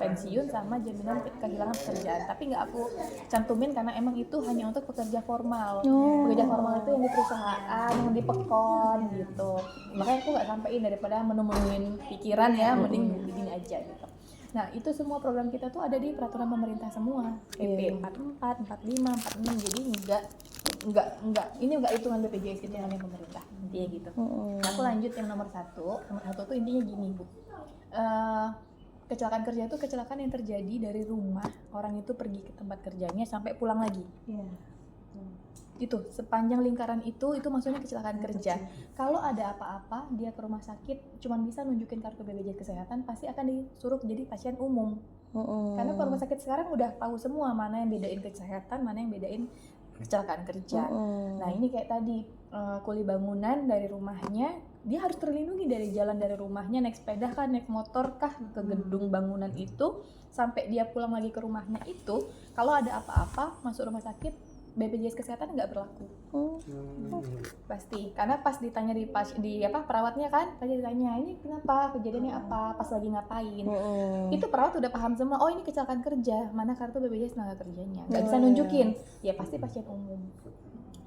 pensiun sama jaminan kehilangan pekerjaan, tapi nggak aku cantumin karena emang itu hanya untuk pekerja formal. Pekerja formal itu yang di perusahaan, yang di pekon gitu. Makanya aku nggak sampein, daripada menemuin pikiran ya, mending begini aja gitu. Nah, itu semua program kita tuh ada di peraturan pemerintah semua, PP 44, 45, 46. Jadi enggak ini enggak hitungan BPJS, hitungannya pemerintah. Intinya gitu. Nah, aku lanjut yang nomor satu. Nomor satu tuh intinya gini, Bu. Kecelakaan kerja itu kecelakaan yang terjadi dari rumah orang itu pergi ke tempat kerjanya sampai pulang lagi. Itu sepanjang lingkaran itu maksudnya kecelakaan kerja. Kalau ada apa-apa dia ke rumah sakit cuman bisa nunjukin kartu BPJS kesehatan, pasti akan disuruh jadi pasien umum. Karena ke rumah sakit sekarang udah tahu semua mana yang bedain kesehatan, mana yang bedain kecelakaan kerja. Nah, ini kayak tadi kuli bangunan dari rumahnya, dia harus terlindungi dari jalan dari rumahnya, naik sepeda kah, naik motor kah ke gedung bangunan itu, sampai dia pulang lagi ke rumahnya itu, kalau ada apa-apa masuk rumah sakit, BPJS kesehatan nggak berlaku. Pasti, karena pas ditanya di perawatnya kan, pasti ditanya ini kenapa, kejadiannya apa, pas lagi ngapain. Itu perawat udah paham semua, oh ini kecelakaan kerja, mana kartu BPJS tenaga kerjanya, nggak bisa nunjukin, ya pasti pasien umum.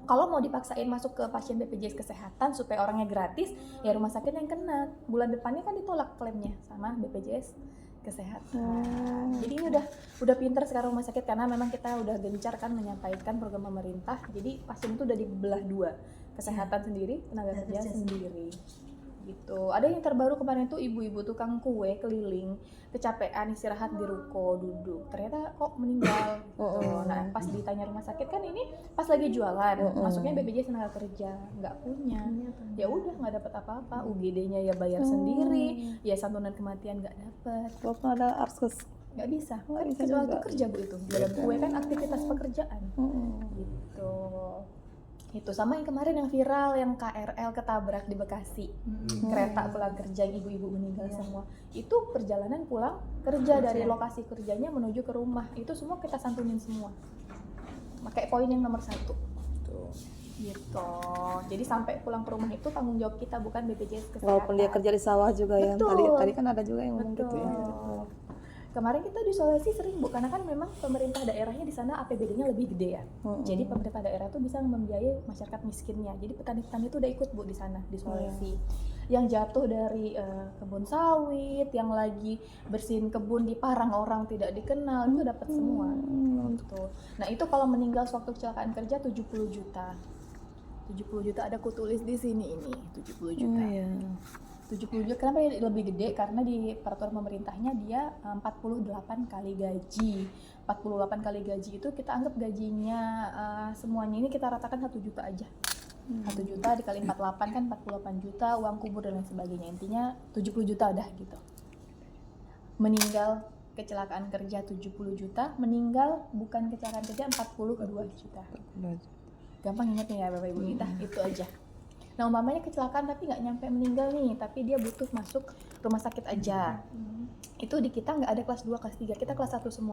Kalau mau dipaksain masuk ke pasien BPJS kesehatan supaya orangnya gratis, ya rumah sakit yang kena. Bulan depannya kan ditolak klaimnya sama BPJS kesehatan. Jadi ini udah pinter sekarang rumah sakit, karena memang kita udah gencar kan menyampaikan program pemerintah. Jadi pasien itu udah dibelah dua, kesehatan sendiri, tenaga kerja sendiri. Gitu. Ada yang terbaru kemarin tuh ibu-ibu tukang kue keliling, kecapean istirahat di ruko duduk, ternyata kok meninggal gitu. Nah, pas ditanya rumah sakit kan ini pas lagi jualan, masuknya BPJS tenaga kerja, nggak punya, ya udah nggak dapat apa-apa, UGD-nya ya bayar sendiri, ya santunan kematian nggak dapat. Walaupun ada arskes Nggak bisa, kan waktu kerja Bu itu, dalam kue kan aktivitas pekerjaan gitu. Itu sama yang kemarin yang viral, yang KRL ketabrak di Bekasi, kereta pulang kerja, ibu-ibu meninggal semua. Itu perjalanan pulang kerja dari lokasi kerjanya menuju ke rumah, itu semua kita santunin semua, pakai poin yang nomor 1 gitu. Jadi sampai pulang ke rumah itu tanggung jawab kita, bukan BPJS kesehatan. Walaupun dia kerja di sawah juga. Betul. Tadi kan ada juga yang ngomong gitu ya. Kemarin kita di Sulawesi sering Bu, karena kan memang pemerintah daerahnya di sana APBD-nya lebih gede ya. Jadi pemerintah daerah tuh bisa membiayai masyarakat miskinnya. Jadi petani-petani itu udah ikut Bu di sana di Sulawesi. Yang jatuh dari kebun sawit, yang lagi bersihin kebun di Parang orang tidak dikenal, itu dapat semua. Gitu. Nah, itu kalau meninggal sewaktu kecelakaan kerja 70 juta. 70 juta ada kutulis di sini ini, 70 juta. 70 juta, kenapa lebih gede? Karena di peraturan pemerintahnya dia 48 kali gaji. 48 kali gaji itu kita anggap gajinya semuanya ini kita ratakan 1 juta aja. 1 juta dikali 48 kan 48 juta, uang kubur dan lain sebagainya. Intinya 70 juta udah gitu. Meninggal kecelakaan kerja 70 juta, meninggal bukan kecelakaan kerja 42 juta. Gampang ingatnya ya Bapak Ibu, itu aja. Nah, umpamanya kecelakaan tapi nggak nyampe meninggal nih, tapi dia butuh masuk rumah sakit aja. Itu di kita nggak ada kelas 2, kelas 3, kita kelas 1 semua.